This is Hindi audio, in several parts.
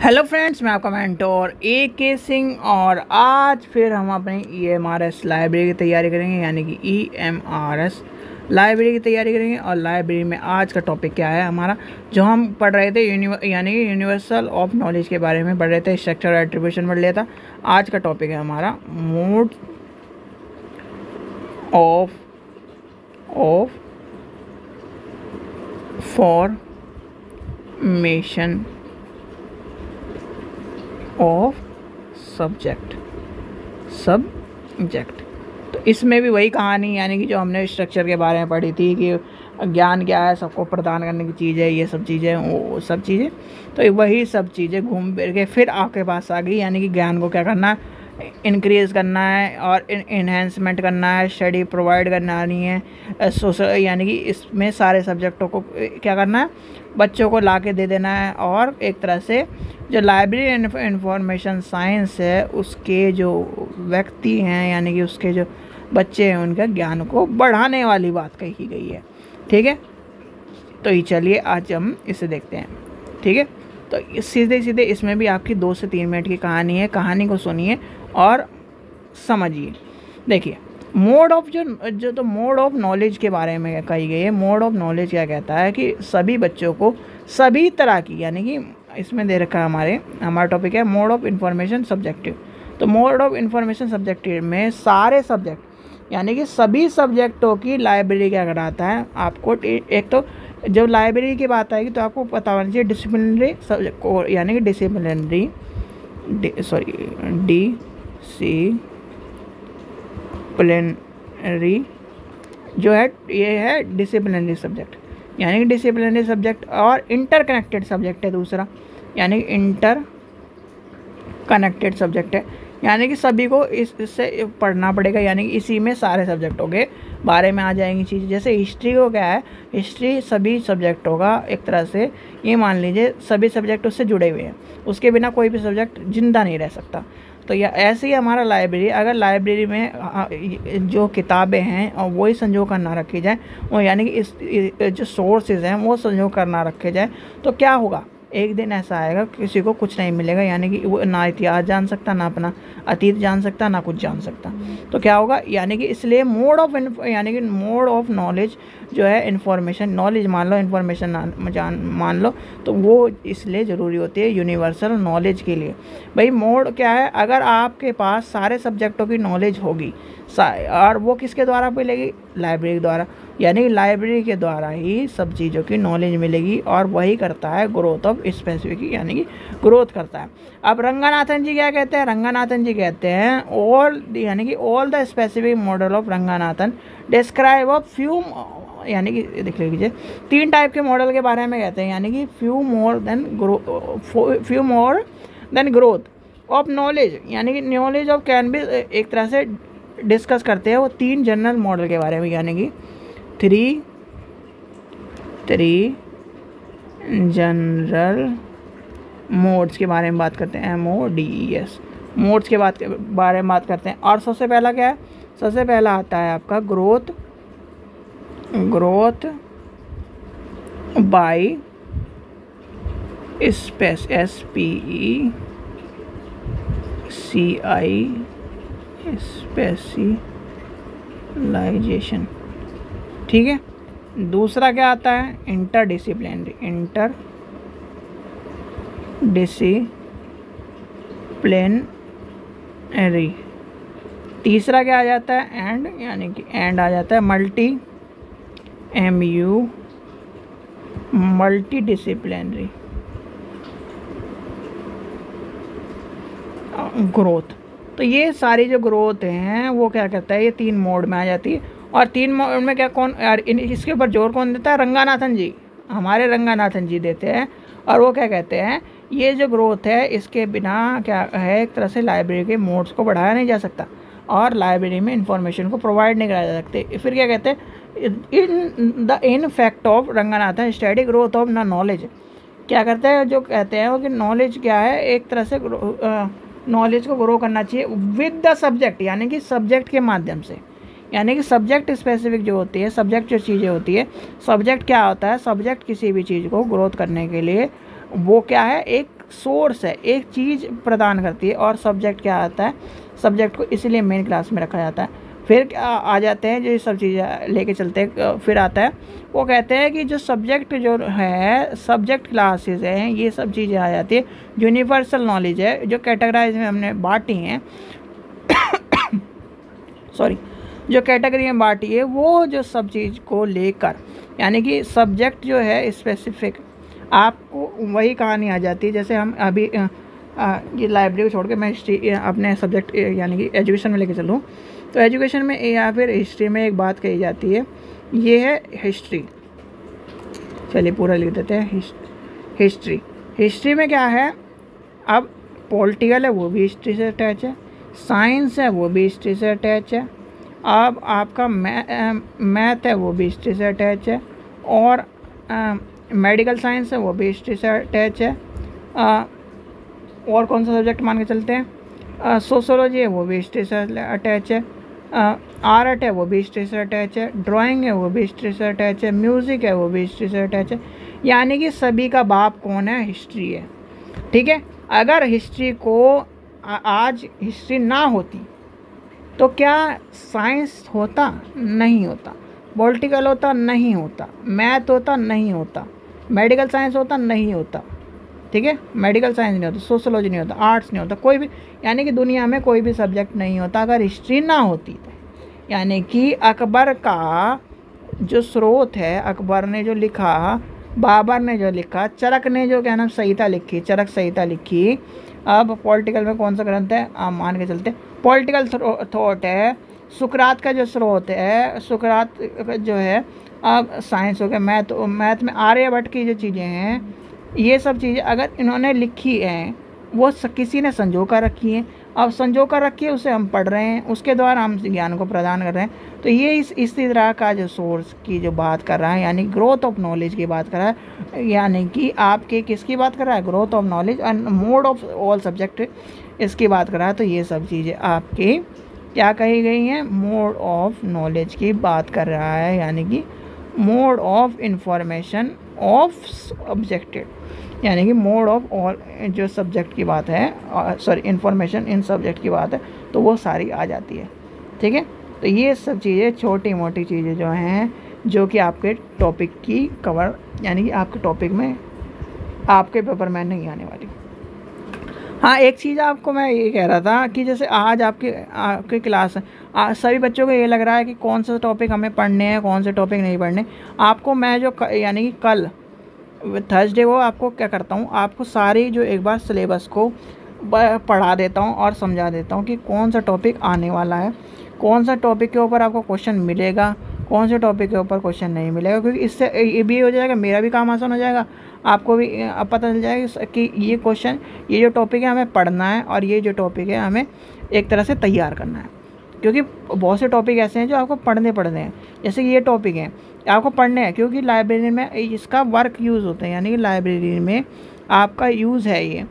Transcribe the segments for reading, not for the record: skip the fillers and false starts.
हेलो फ्रेंड्स, मैं आपका मेंटोर AK सिंह और आज फिर हम अपनी EMRS लाइब्रेरी की तैयारी करेंगे, यानी कि EMRS लाइब्रेरी की तैयारी करेंगे। और लाइब्रेरी में आज का टॉपिक क्या है हमारा, जो हम पढ़ रहे थे यानी कि यूनिवर्सल ऑफ नॉलेज के बारे में पढ़ रहे थे, स्ट्रक्चर और एट्रीब्यूशन पढ़ लिया था। आज का टॉपिक है हमारा mode of formation of subject. तो इसमें भी वही कहानी, यानी कि जो हमने स्ट्रक्चर के बारे में पढ़ी थी कि ज्ञान क्या है, सबको प्रदान करने की चीज़ है, ये सब चीज़ें, वो सब चीज़ें। तो वही सब चीज़ें घूम फिर के फिर आपके पास आ गई, यानी कि ज्ञान को क्या करना है, इंक्रीज़ करना है और इन्हेंसमेंट करना है, स्टडी प्रोवाइड करनी है सोशल, यानी कि इसमें सारे सब्जेक्टों को क्या करना है, बच्चों को ला के दे देना है। और एक तरह से जो लाइब्रेरी इंफॉर्मेशन साइंस है, उसके जो व्यक्ति हैं, यानी कि उसके जो बच्चे हैं, उनका ज्ञान को बढ़ाने वाली बात कही गई है। ठीक है, तो ये चलिए आज हम इसे देखते हैं। ठीक है, तो सीधे सीधे इसमें भी आपकी 2 से 3 मिनट की कहानी है, कहानी को सुनिए और समझिए। देखिए, मोड ऑफ तो मोड ऑफ नॉलेज के बारे में कही गई है। मोड ऑफ नॉलेज क्या कहता है कि सभी बच्चों को सभी तरह की, यानी कि इसमें दे रखा है हमारा टॉपिक है मोड ऑफ इंफॉर्मेशन सब्जेक्टिव। तो मोड ऑफ इंफॉर्मेशन सब्जेक्टिव में सारे सब्जेक्ट, यानी कि सभी सब्जेक्टों की लाइब्रेरी क्या कराता है आपको। एक तो जब लाइब्रेरी की बात आएगी तो आपको पता होना चाहिए डिसिप्लिनरी सब्जेक्ट को, यानी कि डिसिप्लिनरी जो है, ये है डिसिप्लिनरी सब्जेक्ट, यानी कि डिसिप्लिनरी सब्जेक्ट। और इंटरकनेक्टेड सब्जेक्ट है दूसरा, यानी कि इंटर कनेक्टेड सब्जेक्ट है, यानी कि सभी को इससे पढ़ना पड़ेगा, यानी कि इसी में सारे सब्जेक्टों के बारे में आ जाएंगी चीज़ें। जैसे हिस्ट्री को क्या है, हिस्ट्री सभी सब्जेक्टों का एक तरह से ये मान लीजिए सभी सब्जेक्ट उससे जुड़े हुए हैं, उसके बिना कोई भी सब्जेक्ट जिंदा नहीं रह सकता। तो या ऐसे ही हमारा लाइब्रेरी, अगर लाइब्रेरी में जो किताबें हैं और वही संजो कर ना रखी जाए, वो यानी कि इस जो सोर्सेज हैं वो संजो कर ना रखे जाए, तो क्या होगा, एक दिन ऐसा आएगा किसी को कुछ नहीं मिलेगा, यानी कि वो ना इतिहास जान सकता, ना अपना अतीत जान सकता, ना कुछ जान सकता। तो क्या होगा, यानी कि इसलिए मोड ऑफ नॉलेज जो है, इंफॉर्मेशन नॉलेज मान लो, इंफॉर्मेशन मान लो, तो वो इसलिए ज़रूरी होती है यूनिवर्सल नॉलेज के लिए। भाई मोड क्या है, अगर आपके पास सारे सब्जेक्टों की नॉलेज होगी और वो किसके द्वारा मिलेगी, लाइब्रेरी द्वारा, यानी लाइब्रेरी के द्वारा ही सब चीज़ों की नॉलेज मिलेगी। और वही करता है ग्रोथ ऑफ स्पेसिफिक, यानी कि ग्रोथ करता है। अब रंगानाथन जी क्या कहते हैं, रंगानाथन जी कहते हैं ऑल, यानी कि all the specific model of Ranganathan describe a few, यानी कि देख लीजिए 3 टाइप के मॉडल के बारे में कहते हैं, यानी कि few more than growth of knowledge, यानी कि नॉलेज ऑफ कैन बी एक तरह से डिस्कस करते हैं वो 3 जनरल मॉडल के बारे में, यानी कि 3 जनरल मोड्स के बारे में बात करते हैं, MODES मोड्स के बारे में बात करते हैं। और सबसे पहला क्या है, सबसे पहला आता है आपका ग्रोथ बाय स्पेशलाइजेशन। ठीक है, दूसरा क्या आता है, इंटरडिसिप्लिनरी। तीसरा क्या आ जाता है, एंड, यानी कि एंड आ जाता है मल्टीडिसिप्लिनरी ग्रोथ। तो ये सारी जो ग्रोथ हैं वो क्या करता है, ये 3 मोड में आ जाती है। और 3 मोड में क्या, कौन यार इसके ऊपर जोर कौन देता है, रंगानाथन जी, हमारे रंगानाथन जी देते हैं। और वो क्या कहते हैं, ये जो ग्रोथ है इसके बिना क्या है, एक तरह से लाइब्रेरी के मोड्स को बढ़ाया नहीं जा सकता और लाइब्रेरी में इंफॉर्मेशन को प्रोवाइड नहीं कराया जा सकते। फिर क्या कहते हैं, in fact of Ranganathan study growth of knowledge, क्या करते हैं, जो कहते हैं वो कि नॉलेज क्या है, एक तरह से नॉलेज को ग्रो करना चाहिए विद द सब्जेक्ट, यानी कि सब्जेक्ट के माध्यम से। यानी कि सब्जेक्ट स्पेसिफिक जो होती है, सब्जेक्ट जो चीज़ें होती है, सब्जेक्ट क्या होता है, सब्जेक्ट किसी भी चीज़ को ग्रोथ करने के लिए वो क्या है, एक सोर्स है, एक चीज़ प्रदान करती है। और सब्जेक्ट क्या आता है, सब्जेक्ट को इसीलिए मेन क्लास में रखा जाता है। फिर क्या आ जाते हैं जो सब चीज़ें लेके चलते हैं, फिर आता है वो कहते हैं कि जो सब्जेक्ट जो है, सब्जेक्ट क्लासेस हैं, ये सब चीज़ें आ जाती है। यूनिवर्सल नॉलेज है जो कैटेगराइज में हमने बांटी हैं सॉरी, जो कैटेगरी में बांटी है वो जो सब चीज़ को लेकर, यानी कि सब्जेक्ट जो है स्पेसिफिक, आपको वही कहानी आ जाती है। जैसे हम अभी ये लाइब्रेरी को छोड़ के मैं हिस्ट्री अपने सब्जेक्ट यानी कि एजुकेशन में लेके चलूँ, तो एजुकेशन में या फिर हिस्ट्री में एक बात कही जाती है, ये है हिस्ट्री। चलिए पूरा लिख देते हैं, हिस्ट्री। हिस्ट्री में क्या है, अब पॉलिटिकल है वो भी हिस्ट्री से अटैच है, साइंस है वो भी हिस्ट्री से अटैच है, अब आपका मैथ है वो भी हिस्ट्री से अटैच है, और मेडिकल साइंस है वो भी हिस्ट्री से अटैच है। और कौन सा सब्जेक्ट मान के चलते हैं, सोशोलॉजी है वो भी हिस्ट्री से अटैच है, आर्ट है वो भी हिस्ट्री से अटैच है, ड्राइंग है वो भी हिस्ट्री से अटैच है, म्यूज़िक है वो भी हिस्ट्री से अटैच है। यानी कि सभी का बाप कौन है, हिस्ट्री है। ठीक है, अगर हिस्ट्री को आज हिस्ट्री ना होती तो क्या साइंस होता, नहीं होता, पॉलिटिकल होता, नहीं होता, मैथ होता, नहीं होता, मेडिकल साइंस होता, नहीं होता। ठीक है, मेडिकल साइंस नहीं होता, सोशोलॉजी नहीं होता, आर्ट्स नहीं होता, कोई भी, यानी कि दुनिया में कोई भी सब्जेक्ट नहीं होता अगर हिस्ट्री ना होती तो। यानी कि अकबर का जो स्रोत है, अकबर ने जो लिखा, बाबर ने जो लिखा, चरक ने जो क्या नाम संहिता लिखी, चरक संहिता लिखी। अब पॉलिटिकल में कौन सा ग्रंथ है, आप मान के चलते पॉलिटिकल थॉट है। सुकरात का जो स्रोत है, सुकरात जो है, अब साइंस हो गया, मैथ में आर्यभट्ट की जो चीज़ें हैं, ये सब चीज़ें अगर इन्होंने लिखी हैं, वो किसी ने संजो कर रखी है, अब संजो कर रखी है, उसे हम पढ़ रहे हैं, उसके द्वारा हम ज्ञान को प्रदान कर रहे हैं। तो ये इस तरह का जो सोर्स की जो बात कर रहा है, यानी ग्रोथ ऑफ नॉलेज की बात कर रहा है, यानी कि आपके किसकी बात कर रहा है, growth of knowledge and mode of all subject, इसकी बात कर रहा है। तो ये सब चीज़ें आपकी क्या कही गई हैं, मोड ऑफ नॉलेज की बात कर रहा है, यानी कि mode of information of subjected, यानी कि मोड ऑफ ऑल जो सब्जेक्ट की बात है, सॉरी इंफॉर्मेशन इन सब्जेक्ट की बात है, तो वो सारी आ जाती है। ठीक है, तो ये सब चीज़ें छोटी मोटी चीज़ें जो हैं, जो कि आपके टॉपिक की कवर, यानी कि आपके टॉपिक में आपके पेपर में नहीं आने वाली। हाँ, एक चीज़ आपको मैं ये कह रहा था कि जैसे आज आपकी क्लास है, सभी बच्चों को ये लग रहा है कि कौन सा टॉपिक हमें पढ़ने हैं, कौन से टॉपिक नहीं पढ़ने। आपको मैं जो यानी कि कल थर्सडे को आपको क्या करता हूँ, आपको सारी जो एक बार सिलेबस को पढ़ा देता हूँ और समझा देता हूँ कि कौन सा टॉपिक आने वाला है, कौन सा टॉपिक के ऊपर आपको क्वेश्चन मिलेगा, कौन से टॉपिक के ऊपर क्वेश्चन नहीं मिलेगा। क्योंकि इससे ये भी हो जाएगा, मेरा भी काम आसान हो जाएगा, आपको भी अब पता चल जाएगा कि ये क्वेश्चन, ये जो टॉपिक है हमें पढ़ना है और ये जो टॉपिक है हमें एक तरह से तैयार करना है। क्योंकि बहुत से टॉपिक ऐसे हैं जो आपको पढ़ने हैं, जैसे कि ये टॉपिक हैं आपको पढ़ने हैं, क्योंकि लाइब्रेरी में इसका वर्क यूज़ होता है, यानी कि लाइब्रेरी में आपका यूज़ है ये।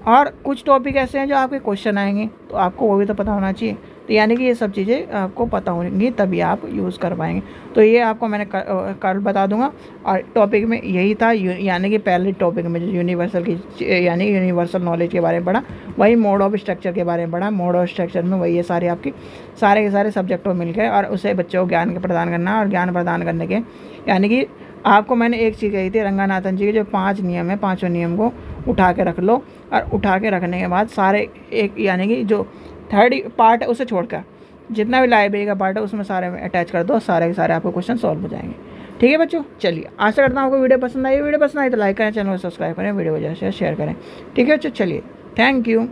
और कुछ टॉपिक ऐसे हैं जो आपके क्वेश्चन आएंगे, तो आपको वो भी तो पता होना चाहिए। तो यानी कि ये सब चीज़ें आपको पता होंगी तभी आप यूज़ कर पाएंगे। तो ये आपको मैंने कल बता दूंगा। और टॉपिक में यही था, यानी कि पहले टॉपिक में जो यूनिवर्सल की, यानी यूनिवर्सल नॉलेज के बारे में पढ़ा, वही मोड ऑफ स्ट्रक्चर के बारे में पढ़ा। मोड ऑफ स्ट्रक्चर में वही ये सारे आपकी सारे के सारे सब्जेक्टों में मिलकर और उसे बच्चों को ज्ञान प्रदान करना। और ज्ञान प्रदान करने के, यानी कि आपको मैंने एक चीज़ कही थी, रंगानाथन जी के जो 5 नियम है, 5 नियम को उठा के रख लो। और उठा के रखने के बाद सारे एक, यानी कि जो थर्ड पार्ट है उसे छोड़कर जितना भी लाइब्रेरी का पार्ट है उसमें सारे में अटैच कर दो, सारे के सारे आपको क्वेश्चन सॉल्व हो जाएंगे। ठीक है बच्चों, चलिए आशा करता हूँ आपको वीडियो पसंद आई। वीडियो पसंद आई तो लाइक करें, चैनल को सब्सक्राइब करें, वीडियो को ज़्यादा से शेयर करें। ठीक है बच्चों, चलिए, थैंक यू।